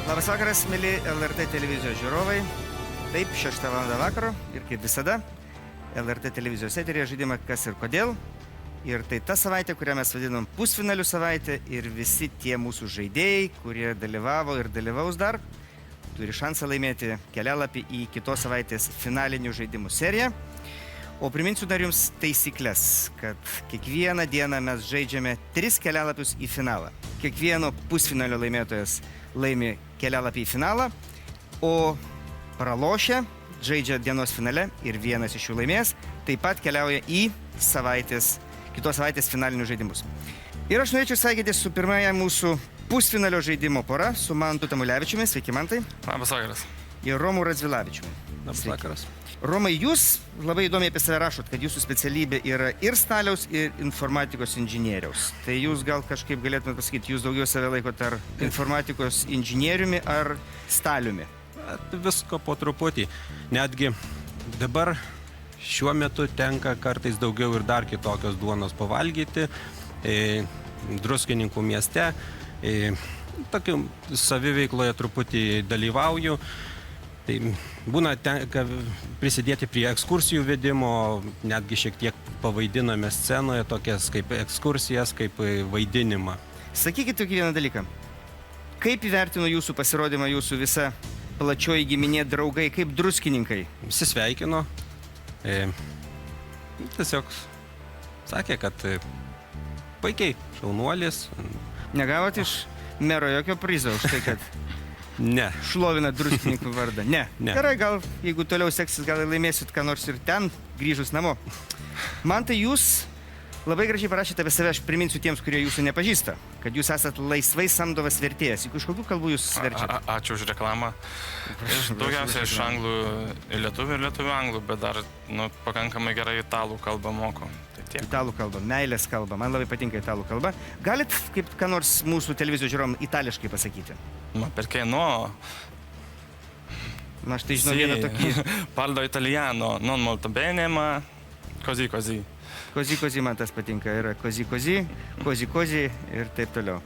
Labas vakaras, mėly LRT televizijos žiūrovai. Taip, 6 val. Vakaro ir kaip visada, LRT televizijos eteryje žaidimą Kas ir kodėl. Ir tai ta savaitė, kurią mes vadinam pusfinalių savaitę, ir visi tie mūsų žaidėjai, kurie dalyvavo ir dalyvaus dar, turi šansą laimėti kelialapį į kitos savaitės finalinių žaidimų seriją. O priminsiu dar jums taisyklės, kad kiekvieną dieną mes žaidžiame 3 kelialapius į finalą. Kiekvieno pusfinalio laimėtojas laimi kelialapį į finalą, o pralošę žaidžia dienos finale ir vienas iš jų laimės, taip pat keliauja į kitos savaitės finalinius žaidimus. Ir aš norėčiau sveikintis su pirmąja mūsų pusfinalio žaidimo pora, su Mantu Tamulevičiumi. Sveiki, Mantai. Labas vakaras. Ir Romu Radvilavičiumi. Labas vakaras. Romai, jūs labai įdomiai apie save rašot, kad jūsų specialybė yra ir staliaus, ir informatikos inžinieriaus. Tai jūs gal kažkaip galėtumėte pasakyti, jūs daugiau save laikote ar informatikos inžinieriumi, ar staliumi? Visko po truputį. Netgi dabar šiuo metu tenka kartais daugiau ir dar kitokios duonos pavalgyti. Druskininkų mieste. Tokiu saviveikloje truputį dalyvauju. Tai būna tenka prisidėti prie ekskursijų vedimo, netgi šiek tiek pavaidiname scenoje tokias kaip ekskursijas, kaip vaidinimą. Sakykit tokį vieną dalyką. Kaip įvertino jūsų pasirodymą jūsų visa plačioji giminė, draugai, kaip druskininkai? Visi sveikino. Tiesiog sakė, kad puikiai, šaunuolis. Negavot iš mero jokio prizo už tai, kad... Ne. Šlovina druskininkų vardą. Ne. Gerai, gal jeigu toliau seksis, gal laimėsit ką nors ir ten, grįžus namo. Man tai jūs labai gražiai parašėte apie save, aš priminsiu tiems, kurie jūsų nepažįsta, kad jūs esat laisvai samdovas vertėjas. Iš kokių kalbų jūs verčiate? Ačiū už reklamą. Daugiausiai iš anglų ir lietuvių anglų, bet dar pakankamai gerai italų kalbą moku. Italų kalba, meilės kalba, man labai patinka italų kalba. Galit kaip ką nors mūsų televizijos žiūrovam itališkai pasakyti? Ma perché no? Na, štai žinau vieną tokį... Parlo italiano, non molto bene, ma così. Così man tas patinka, yra così ir taip toliau.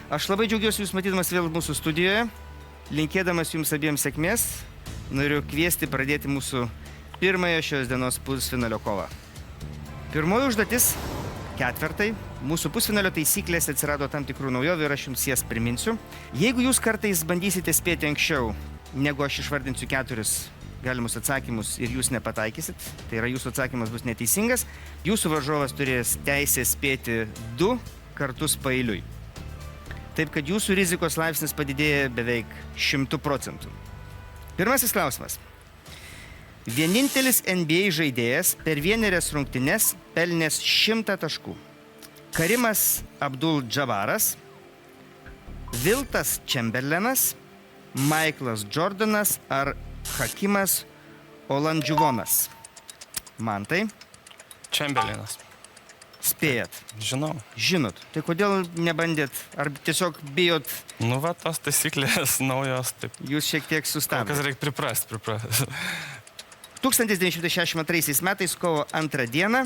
Aš labai džiaugiuosi jūs matydamas vėl mūsų studijoje, linkėdamas jums abiems sėkmės, noriu kviesti pradėti mūsų pirmąją šios dienos pusfinalio kovą. Pirmoji užduotis, ketvirtai, mūsų pusfinalio taisyklėse atsirado tam tikrų naujovių ir aš jums jas priminsiu. Jeigu jūs kartais bandysite spėti anksčiau, negu aš išvardinsiu 4 galimus atsakymus ir jūs nepataikysit, tai yra jūsų atsakymas bus neteisingas, jūsų varžovas turės teisę spėti 2 kartus paeiliui. Taip, kad jūsų rizikos laipsnis padidėja beveik 100%. Pirmasis klausimas. Vienintelis NBA žaidėjas per vienerias rungtynes pelnęs 100 taškų. Karimas Abdul-Džabaras, Viltas Čemberlenas, Maiklas Džordanas ar Hakimas Olandžiuvonas. Mantai? Čemberlenas. Spėjat? Žinau. Žinot. Tai kodėl nebandėt? Ar tiesiog bijot? Va, tos taisyklės naujos. Taip. Jūs šiek tiek sustabdėt. Kas reikia priprast. 1962 metais kovo 2 dieną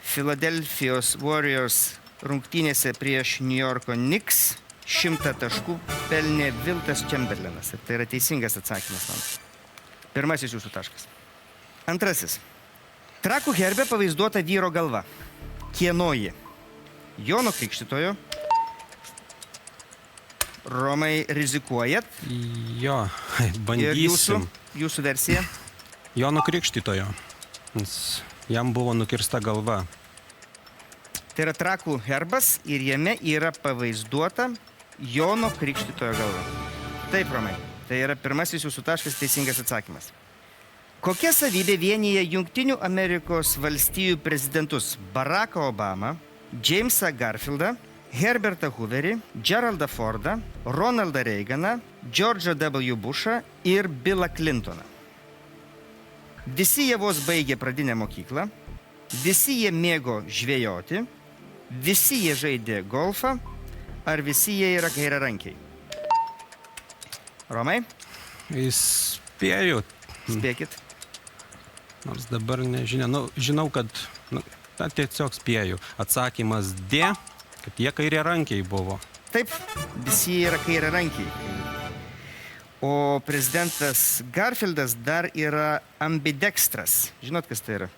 Philadelphijos Warriors rungtynėse prieš New Yorko Knicks 100 taškų pelnė Viltas Čemberlenas. Ir tai yra teisingas atsakymas man. Pirmasis jūsų taškas. Antrasis. Trakų herbe pavaizduota vyro galva. Kieno ji? Jono Krikštytojo. Romai, rizikuojat? Jo, bandysim. Ir jūsų versija? Jono Krikštytojo. Jam buvo nukirsta galva. Tai yra Trakų herbas ir jame yra pavaizduota Jono Krikštytojo galva. Taip, Romai, tai yra pirmasis jūsų taškas, teisingas atsakymas. Kokia savybė vienyje Jungtinių Amerikos valstijų prezidentus Baracką Obamą, Jamesą Garfieldą, Herbertą Hooverį, Geraldą Fordą, Ronaldą Reaganą, George'ą W. Bushą ir Billą Clintoną? Visi jie vos baigė pradinę mokyklą, visi jie mėgo žvejoti, visi jie žaidė golfą, ar visi jie yra kairiarankiai? Romai? Spėju. Spėkit. Nors dabar nežinau. Žinau, kad tiesiog spėju. Atsakymas D, kad jie kairiarankiai buvo. Taip, visi yra kairiarankiai. O prezidentas Garfieldas dar yra ambidextras. Žinot, kas tai yra?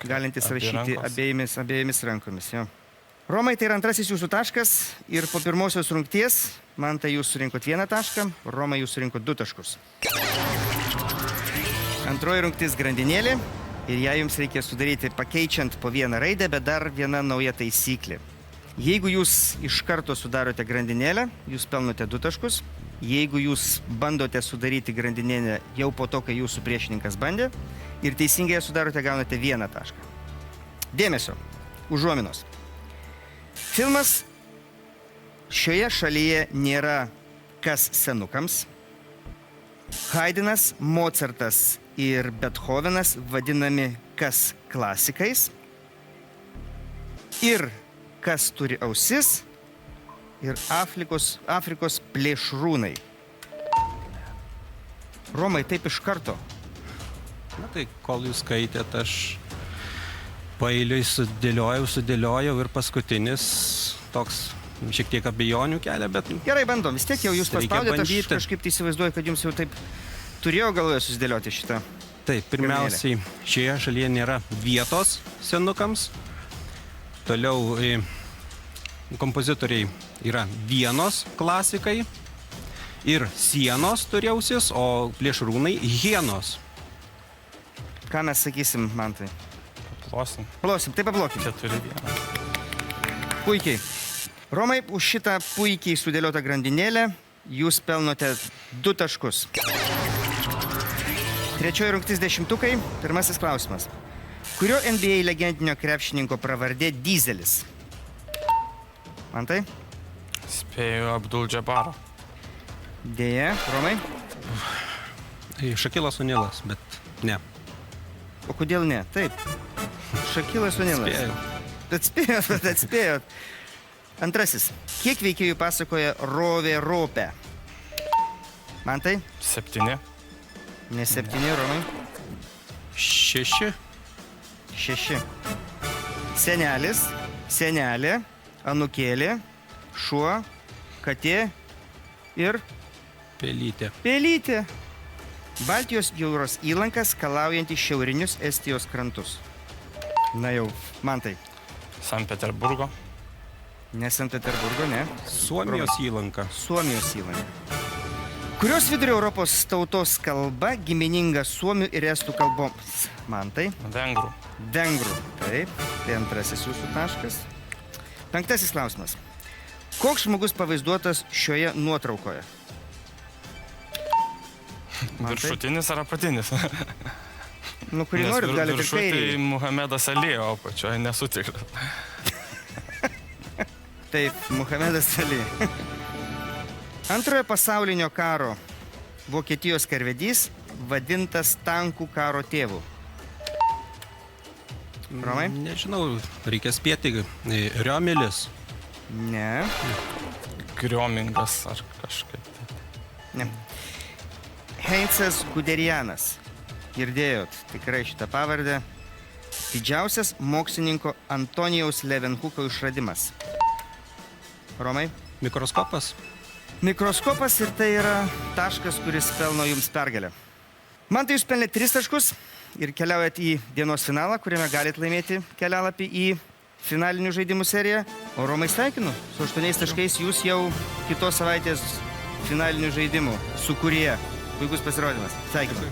Galintis Abi rašyti rankos. abiejomis rankomis. Jo. Romai, tai yra antrasis jūsų taškas ir po pirmosios rungties man tai jūs surinkot 1 tašką, Romai jūs surinkot 2 taškus. Antroji rungtis grandinėlė ir ją jums reikia sudaryti pakeičiant po 1 raidę, bet dar viena nauja taisyklė. Jeigu jūs iš karto sudarote grandinėlę, jūs pelnote 2 taškus. Jeigu jūs bandote sudaryti grandinėlę jau po to, kai jūsų priešininkas bandė ir teisingai ją sudarote, gaunate 1 tašką. Dėmesio, užuominos. Filmas šioje šalyje nėra kas senukams. Haidinas, Mocartas ir Bethovenas vadinami kas klasikais. Ir kas turi ausis ir Afrikos plėšrūnai. Romai, taip iš karto. Na tai, kol jūs skaitėt, aš paeiliui sudėliojau ir paskutinis toks šiek tiek abejonių kelia, bet... Gerai, bandom. Vis tiek jau jūs Reikia paspaudėte, aš bandyti. kažkaip tai įsivaizduoju, kad jums jau taip turėjo galvoje susidėlioti šitą. Taip, pirmiausiai, šioje šalyje nėra vietos senukams. Toliau kompozitoriai yra vienos klasikai ir sienos turi ausis, o plėšrūnai hienos. Ką mes sakysim, Mantai? Plosim. Plosim, taip pablokim. 4-1. Puikiai. Romai, už šitą puikiai sudėliotą grandinėlę jūs pelnote 2 taškus. Trečioji rungtis 10-tukai. Pirmasis klausimas. Kurio NBA legendinio krepšininko pravardė Dyzelis? Mantai? Spėju Abdul Jabaro. Dėja, Romai. Šakilas Onilas, bet ne. O kodėl ne? Taip. Šakilas Onilas. Spėjau. Atspėjot. Antrasis. Kiek veikėjų pasakoja Rovė Ropė? Mantai? 7. Ne 7, Romai. 6. 6. Senelis, senelė, anūkėlė, šuo, katė ir Pelytė. pelytė. Baltijos jūros įlankas skalaujanti šiaurinius Estijos krantus. Na jau, Mantai. San Peterburgo. Ne Sankt Peterburgo, ne. Suomijos įlanka. Suomijos įlanka. Kurios vidurio Europos tautos kalba gimininga suomių ir estų kalboms? Mantai. Vengrų. Vengrų. Taip. Tai antrasis jūsų taškas. 5. klausimas. Koks žmogus pavaizduotas šioje nuotraukoje? Mantai? Viršutinis ar apatinis? Nu, kurį norit, galite ir viršutai kairį. Muhamedas Ali, o pačioje nesu tikras. Taip, Muhamedas Ali. Antrojo pasaulinio karo Vokietijos karvedys vadintas tankų karo tėvu. Romai? Nežinau, reikia spėti. Riomelis. Ne. Griomingas ar kažkaip. Ne. Heinzas Guderianas. Girdėjot tikrai šitą pavardę. Didžiausias mokslininko Antonijaus Levenhuko išradimas. Romai? Mikroskopas. Mikroskopas ir tai yra taškas, kuris pelno jums pergalę. Man tai jūs pelnė 3 taškus ir keliaujat į dienos finalą, kuriame galite laimėti kelialapį į finalinių žaidimų seriją. O Romai, sveikinu, su 8 taškais jūs jau kitos savaitės finalinių žaidimų sukūrėje. Puikus pasirodymas. Sveikinu.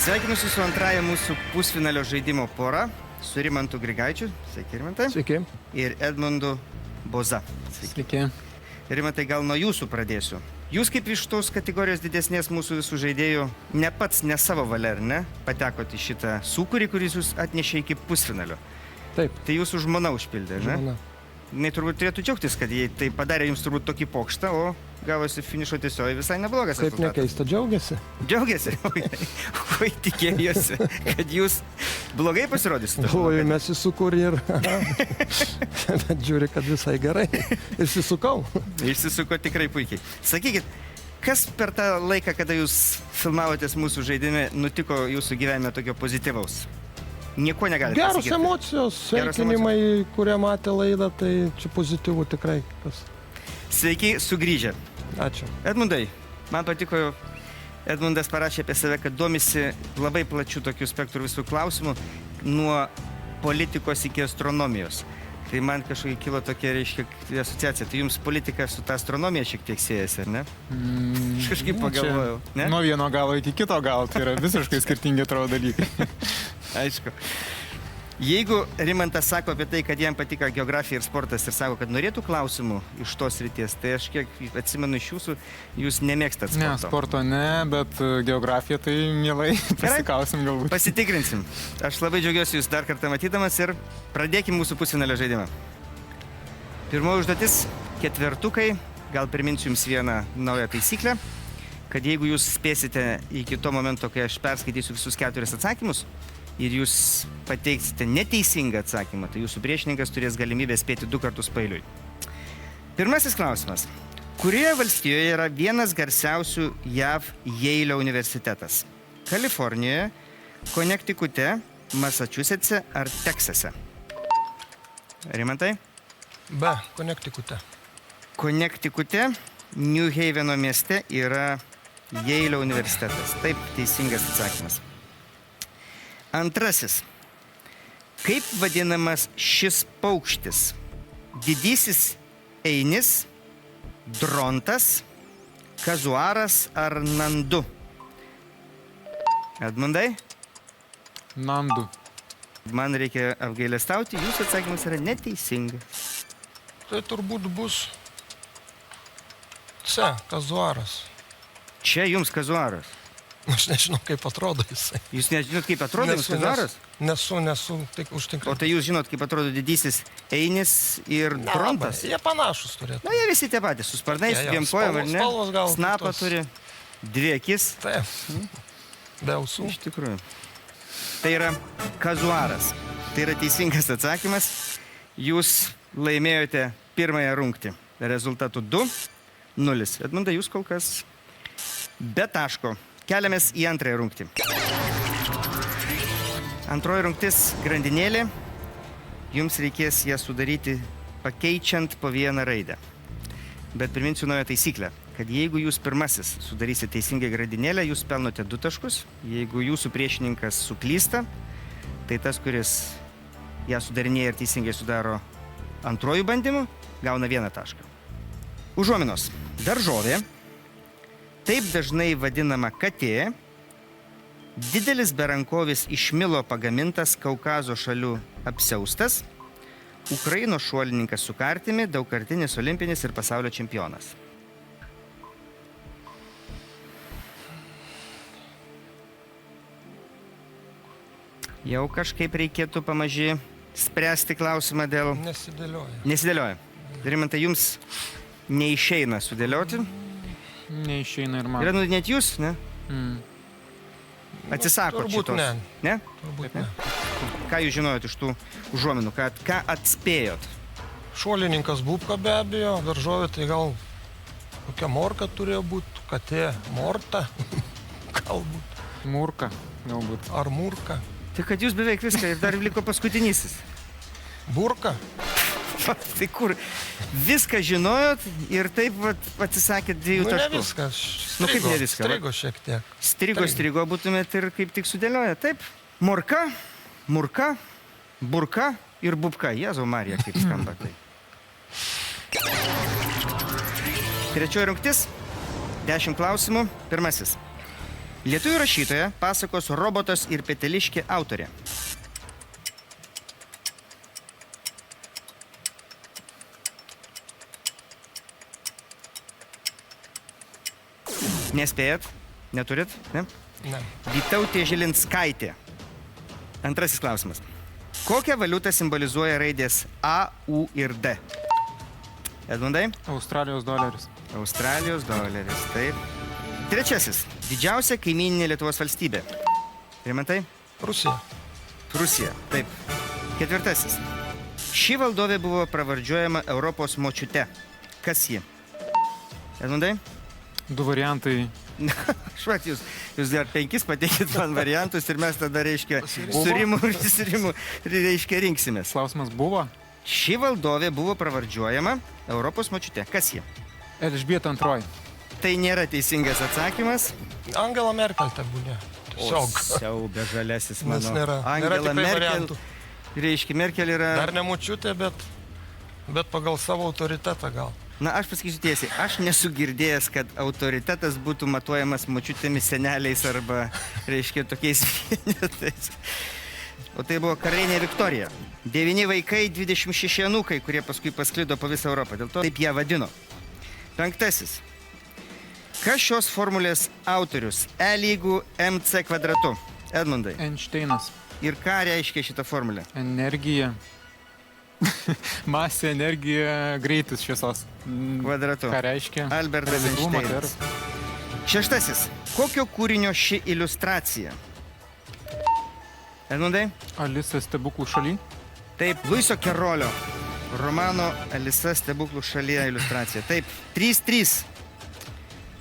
Sveikinusi su antraja mūsų pusfinalio žaidimo pora, su Rimantu Grigaičiu, sveiki Rimantai, Sveiki. ir Edmundu Boza. Sveiki. Rimantai, gal nuo jūsų pradėsiu. Jūs kaip iš tos kategorijos didesnės mūsų visų žaidėjų, ne pats, ne savo valia, ar ne, patekote į šitą sūkurį, kuris jūs atnešė iki pusfinalio. Taip. Tai jūsų žmona užpildė, ne? Žmona. Jis turbūt turėtų džiaugtis, kad jie tai padarė jums turbūt tokį pokštą, o gavosi finišo tiesioji visai neblogas Kaip rezultatas. nekeista, džiaugiasi. Džiaugiasi. Ko tikėjosi, kad jūs blogai pasirodysite? Galvoju, mes įsukūrė ir... Bet žiūri, kad visai gerai. Įsisukau. Išsisuko tikrai puikiai. Sakykit, kas per tą laiką, kada jūs filmavotės mūsų žaidime, nutiko jūsų gyvenime tokio pozityvaus? Nieko negalite Geros pasakyti. emocijos, Geros sveikinimai, kurie matė laidą, tai čia pozityvų tikrai. Sveiki sugrįžę. Ačiū. Edmundai, man patiko, Edmundas parašė apie save, kad domisi labai plačių tokių spektrų visų klausimų, nuo politikos iki astronomijos. Tai man kažkokia kilo tokia, reiškia, asociacija. Tai jums politika su ta astronomija šiek tiek siejasi, ar ne? Aš kažkaip pagalvojau. Ne? Nuo vieno galo iki kito galo, tai yra visiškai skirtingi atrodo dalykai. Aišku. Jeigu Rimantas sako apie tai, kad jam patika geografija ir sportas ir sako, kad norėtų klausimų iš tos ryties, tai aš kiek atsimenu iš jūsų, jūs nemėgstat sporto. Ne, sporto ne, bet geografiją tai mielai pasikausim galbūt. Pasitikrinsim. Aš labai džiaugiuosi jūs dar kartą matydamas ir pradėkim mūsų pusfinalio žaidimą. Pirmoji užduotis - ketvertukai. Gal priminsiu jums vieną naują taisyklę, kad jeigu jūs spėsite iki to momento, kai aš perskaitysiu visus 4 atsakymus, ir jūs pateiksite neteisingą atsakymą, tai jūsų priešininkas turės galimybę spėti 2 kartus paeiliui. Pirmasis klausimas. Kurioje valstijoje yra vienas garsiausių JAV Jeilio universitetas? Kalifornijoje, Konektikute, Massachusetts'e ar Teksase? Rimantai? B. Konektikute. Konektikute, New Haveno mieste yra Jeilio universitetas. Taip, teisingas atsakymas. Antrasis. Kaip vadinamas šis paukštis? Didysis einis, drontas, kazuaras ar nandu? Edmundai, Nandu. man reikia apgailestauti, jūsų atsakymas yra neteisingas. Tai turbūt bus C. Kazuaras. Čia jums kazuaras. Aš nežinau, kaip atrodo jisai. Jūs nežinot, kaip atrodo jums kazuaras? Nesu tik O užtikrintas. tai jūs žinot, kaip atrodo didysis einis ir drontas? Jie panašus turėtų. Na, jie visi tie patys, su sparnais, Jo, jo, dviem kojom, ar ne? spalvos gal Snapą kitos. turi, 2 akis. Taip. Be ausų. Iš tikrųjų. Tai yra kazuaras. Tai yra teisingas atsakymas. Jūs laimėjote pirmąją rungtį. Rezultatu 2-0. Edmundai, jūs kol kas be taško. Keliamės į antrąją rungtį. Antroji rungtis grandinėlė. Jums reikės ją sudaryti pakeičiant po vieną raidę. Bet priminsiu naują taisyklę, kad jeigu jūs pirmasis sudarysite teisingai grandinėlę, jūs pelnote 2 taškus. Jeigu jūsų priešininkas suklysta, tai tas, kuris ją sudarinėja ir teisingai sudaro antrojų bandymų, gauna 1 tašką. Užuominos. Daržovė. Taip dažnai vadinama katė. Didelis berankovis iš milo pagamintas Kaukazo šalių apsiaustas. Ukrainos šuolininkas su kartimi, daugkartinis olimpinis ir pasaulio čempionas. Jau kažkaip reikėtų pamaži spręsti klausimą dėl... Nesidėlioja. Nesidėlioja. Rimantai, jums neišeina sudėlioti. Neišeina ir man. Yra net jūs, ne? Atsisakot Turbūt šitos. ne. Ne? Turbūt ne. Ką jūs žinojot iš tų užuominų? Ką atspėjot? Šuolininkas Bubka be abejo, daržovė tai gal kokia morka turėjo būti, katė morta, galbūt, Murka, galbūt. ar murka, Tai kad jūs beveik viską ir dar liko paskutinysis. burka. Tai kur viską žinojot ir taip vat, atsisakėt 2 Nu, ne taškų. viskas. Nu, kaip ne viską, Strigo šiek tiek. Strigo būtumėt ir kaip tik sudėlioję. Taip. Morka, murka, burka ir bubka. Jėzau Marija, kaip skamba tai. Trečioji rungtis. 10 klausimų. Pirmasis. Lietuvių rašytoja pasakos Robotas ir peteliškė autorė. Nespėjat? Neturit? Ne? Ne. Vytautė Žilinskaitė. Antrasis klausimas. Kokią valiutą simbolizuoja raidės A, U ir D? Edmundai? Australijos doleris. Australijos doleris, taip. Trečiasis. Didžiausia kaimyninė Lietuvos valstybė. Rimantai? Rusija. Rusija, taip. Ketvirtasis. Ši valdovė buvo pravardžiuojama Europos močiute. Kas ji? Edmundai? 2 variantai. Švat, jūs dar 5 pateikit man variantus ir mes tada, reiškia, surimu, reiškia, rinksimės. Klausimas buvo? Ši valdovė buvo pravardžiuojama Europos močiute. Kas ji? Elžbieta II. Tai nėra teisingas atsakymas. Angela Merkel tebūnė. Tiesiog. Siaubė žalesis Nes mano. nėra Angela tikrai Merkel. variantų. Reiškia, Merkel yra... Dar ne močiutė, bet pagal savo autoritetą gal. Na, aš pasakysiu tiesiai, aš nesu girdėjęs, kad autoritetas būtų matuojamas močiutėmis, seneliais arba, reiškia, tokiais vienetais. O tai buvo karalienė Viktorija. 9 vaikai, 26 anūkai, kurie paskui pasklido po visą Europą. Dėl to taip ją vadino. 5. Kas šios formulės autorius? E lygų MC kvadratu. Edmundai. Einšteinas. Ir ką reiškia šitą formulę? Energija. Masė, energija, greitis šviesos. Kvadratu. Ką reiškia? Albertas Relatyvumo Einšteinas. teorija. 6. Kokio kūrinio ši iliustracija? Edmundai? Alisa stebuklų šaly. Taip, Luiso Kerolio romano Alisa stebuklų šalyje iliustracija. Taip, 3-3.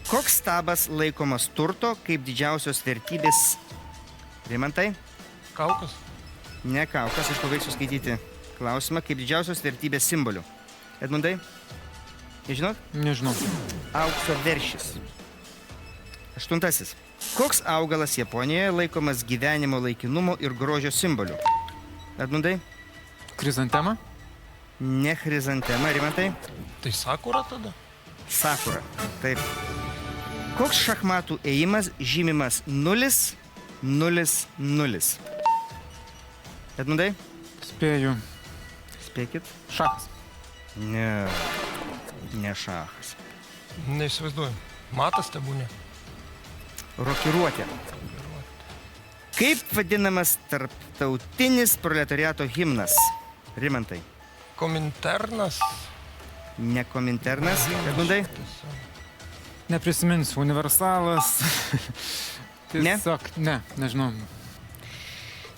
Koks stabas laikomas turto kaip didžiausios vertybės? Rimantai? Kaukas. Ne kaukas, aš pabaigsiu skaityti klausimą. Kaip didžiausios vertybės simbolių? Edmundai? Nežinot? Nežinau. Aukso veršis. 8. Koks augalas Japonijoje laikomas gyvenimo laikinumo ir grožio simboliu? Edmundai? Krizantema. Ne chrizantema, Rimantai? Tai sakura tada? Sakura. Taip. Koks šachmatų ėjimas žymimas 0-0-0? Edmundai? Spėju. Spėkit. Šachas. Ne. Ne šachas. Neįsivaizduoju. Matas tebūnė. Rokiruotė. Kaip vadinamas tarptautinis proletariato himnas? Rimantai. Kominternas. Ne kominternas. Edmundai? Neprisiminsiu. Universalas. Ne? Tiesiog, ne, nežinau.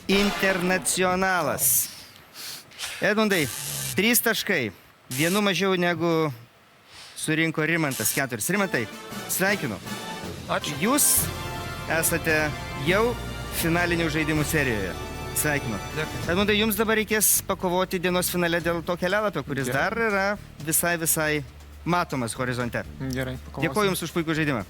Internacionalas. Edmundai, 3 taškai. Vienu mažiau negu surinko Rimantas. 4. Rimantai, sveikinu. Ačiū. Jūs esate jau finalinių žaidimų serijoje. Sveikinu. Dėkui. Edmundai, jums dabar reikės pakovoti dienos finale dėl to kelialapio, kuris Gerai. dar yra visai matomas horizonte. Gerai, pakovosiu. Dėkuoju Jums už puikų žaidimą.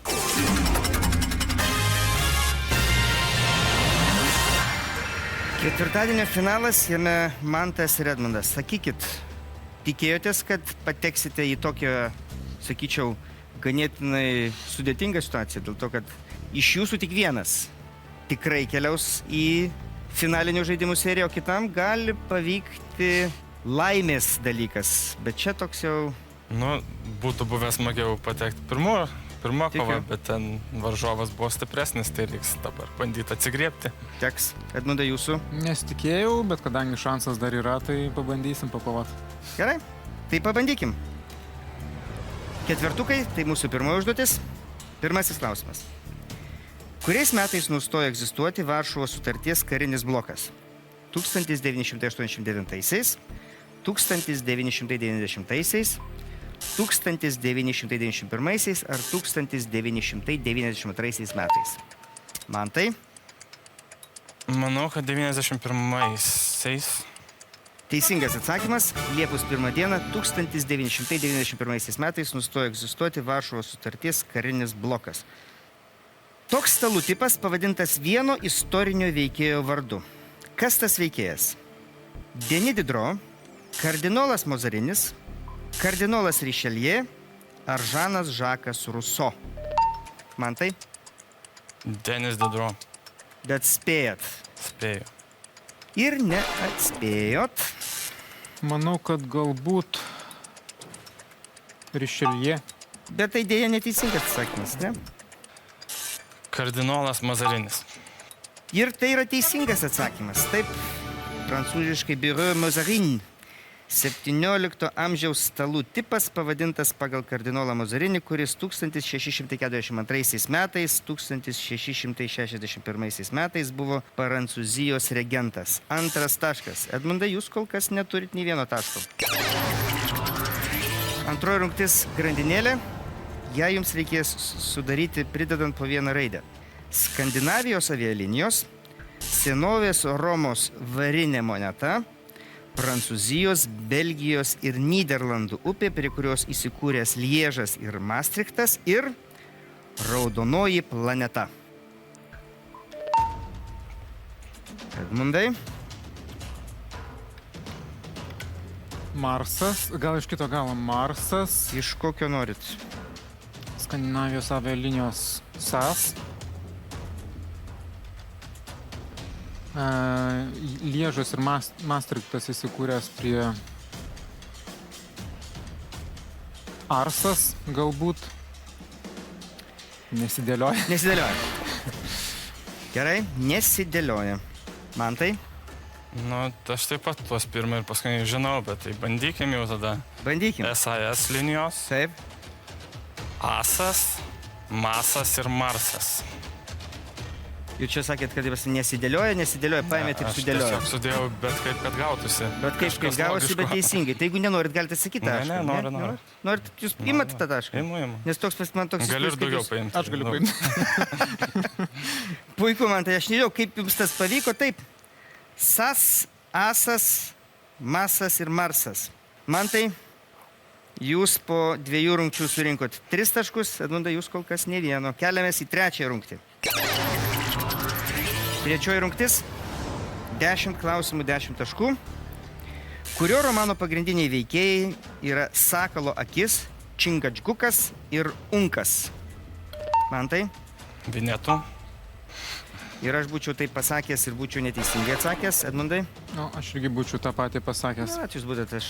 Ketvirtadienio finalas, jame Mantas ir Edmundas. Sakykit, tikėjotės, kad pateksite į tokią, sakyčiau, ganėtinai sudėtingą situaciją, dėl to, kad iš jūsų tik vienas tikrai keliaus į finalinių žaidimų seriją, o kitam gali pavykti laimės dalykas. Bet čia toks jau... Nu, būtų buvęs smagiau patekti pirmo Tikiu. kovą, bet ten varžovas buvo stipresnis, tai reiks dabar bandyti atsigriebti. Teks. Edmundai, jūsų. Nesitikėjau, bet kadangi šansas dar yra, tai pabandysim pakovoti. Gerai, tai pabandykim. Ketvertukai, tai mūsų pirmoji užduotis. Pirmasis klausimas. Kuriais metais nustojo egzistuoti Varšuvos sutarties karinis blokas? 1989-aisiais, 1990-aisiais, 1991-aisiais ar 1992 metais? Mantai? Manau, kad 91-aisiais. Teisingas atsakymas. Liepos 1 dieną 1991 metais nustojo egzistuoti Varšuvos sutarties karinis blokas. Toks stalų tipas pavadintas vieno istorinio veikėjo vardu. Kas tas veikėjas? Denis Diderot, kardinolas Mozarinis, kardinolas Richelieu ar Žanas Žakas Ruso? Mantai? Denis Diderot. Bet spėjat. Spėjau. Ir neatspėjot. Manau, kad galbūt Richelieu. Bet tai dėja neteisingas atsakymas, ne? Kardinolas Mazarinis. Ir tai yra teisingas atsakymas. Taip, prancūziškai Bureau Mazarin. 17 amžiaus stalų tipas pavadintas pagal kardinolą Mazarinį, kuris 1642 metais, 1661 metais buvo Prancūzijos regentas. Antras taškas. Edmundai, jūs kol kas neturit nei vieno taško. Antroji rungtis grandinėlė. Ją jums reikės sudaryti pridedant po vieną raidę. Skandinavijos avialinijos, senovės Romos varinė moneta, Prancūzijos, Belgijos ir Nyderlandų upė, prie kurios įsikūręs Liežas ir Maastrichtas ir Raudonoji planeta. Edmundai. Marsas, gal iš kito galo Marsas, Iš kokio norit? Skandinavijos avialinijos SAS, Liežas ir Maastrichtas įsikūręs prie Arsas, galbūt. Nesidėlioja. Nesidėlioja. Gerai, nesidėlioja. Mantai? Nu, aš taip pat tuos pirmą ir paskutinį žinau, bet tai bandykim jau tada. Bandykim. SAS linijos, Taip. Asas, Masas ir Marsas. Jūs čia sakėt, kad jis nesidėlioja, paėmėt ir Aš sudėlioja. tiesiog sudėjau, bet kaip kad gautųsi. Bet kaip Kažkas gavosi, bet logiško. teisingai. Tai jeigu nenorit, galite sakyti Ne, tašką. ne, noriu. Norit, jūs imat tą tašką. Imu. Nes toks man toks... Galiu įspūdis, ir kad daugiau jūs- paimti. Aš galiu Nu, paimti. Puiku, man tai aš nežinau, kaip jums tas pavyko. Taip. SAS, Asas, Masas ir Marsas. Man tai jūs po 2 rungčių surinkot 3 taškus, Edmundai, jūs kol kas ne vieno. Keliamės į 3 rungtį. 3 rungtis. 10 klausimų, 10 taškų. Kurio romano pagrindiniai veikėjai yra Sakalo akis, Čingačgukas ir Unkas. Man tai? Vinetų. Ir aš būčiau taip pasakęs ir būčiau neteisingai atsakęs, Edmundai. Nu, aš irgi būčiau tą patį pasakęs. Na, jūs būtumėte aš.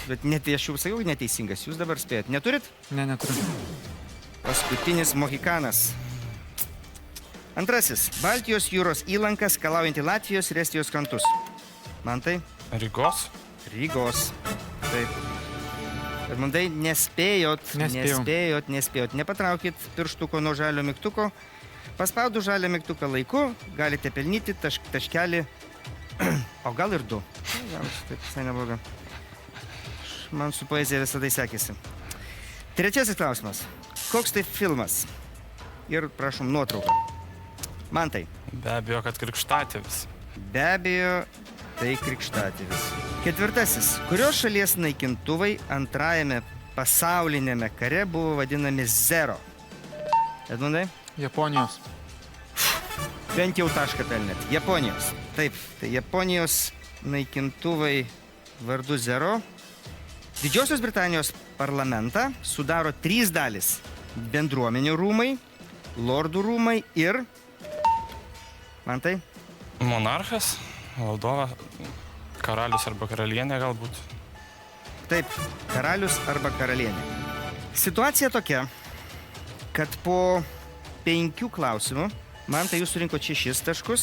Bet net aš jau sakiau neteisingas. Jūs dabar spėjat. Neturit? Ne, neturiu. Paskutinis Mohikanas. Antrasis. Baltijos jūros įlanka skalaujanti Latvijos ir Estijos krantus. Man tai? Rygos. Rygos. Taip. Edmundai, nespėjot. Nespėjau. Nespėjot. Nepatraukit pirštuko nuo žalio mygtuko. Paspaudų žalią mygtuką laiku, galite pelnyti taškelį, o gal ir 2. Gal, taip visai nebloga. Man su poezija visada sekėsi. 3 klausimas. Koks tai filmas? Ir prašom nuotrauką. Man tai. Be abejo, kad krikštatėvis. Be abejo, tai krikštatėvis. 4. Kurios šalies naikintuvai antrajame pasaulinėme kare buvo vadinami Zero? Edmundai? Japonijos. Bent jau tašką pelnėt. Japonijos. Taip, tai Japonijos naikintuvai vardu Zero. Didžiosios Britanijos parlamentą sudaro 3 dalis. Bendruomenių rūmai, lordų rūmai ir... Man tai? Monarchas, valdovas, karalius arba karalienė galbūt. Taip, karalius arba karalienė. Situacija tokia, kad po 5 klausimų, man tai jūs surinkot 6 taškus,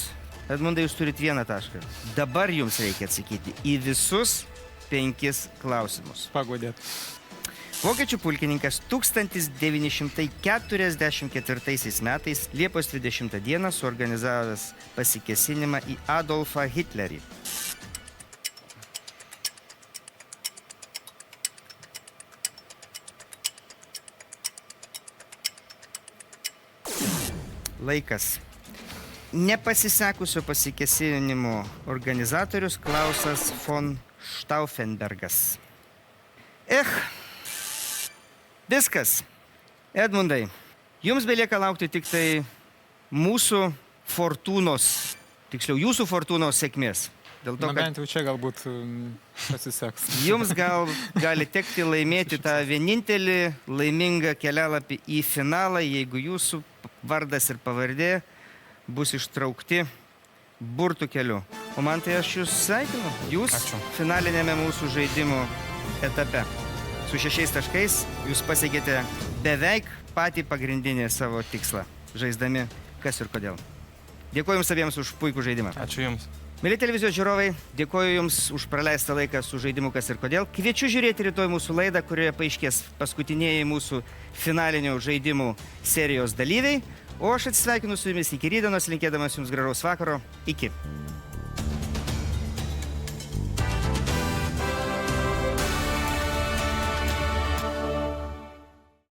Edmundai jūs turit 1 tašką. Dabar jums reikia atsakyti į visus 5 klausimus. Pagodėt. Vokiečių pulkininkas 1944 metais Liepos 20 dieną suorganizavęs pasikėsinimą į Adolfą Hitlerį. Laikas. Nepasisekusio pasikėsinimo organizatorius Klausas von Stauffenbergas. Viskas. Edmundai, jums belieka laukti tik tai mūsų fortūnos, tiksliau jūsų fortūnos sėkmės. Dėl to, Na kad bent jau čia galbūt pasiseks. jums gali tekti laimėti tą vienintelį laimingą kelialapį į finalą, jeigu jūsų vardas ir pavardė bus ištraukti burtų keliu. O man tai aš jūs sveikinu. Jūs Ačiū. finalinėme mūsų žaidimų etape. Su 6 taškais jūs pasiekėte beveik patį pagrindinį savo tikslą, žaisdami kas ir kodėl. Dėkuoju jums abiems už puikų žaidimą. Ačiū Jums. Mėly televizijos žiūrovai, dėkoju Jums už praleistą laiką su žaidimu Kas ir kodėl. Kviečiu žiūrėti rytoj mūsų laidą, kurioje paaiškės paskutinieji mūsų finalinių žaidimų serijos dalyviai. O aš atsisveikinu su Jumis iki rytdienos, linkėdamas Jums gražaus vakaro. Iki.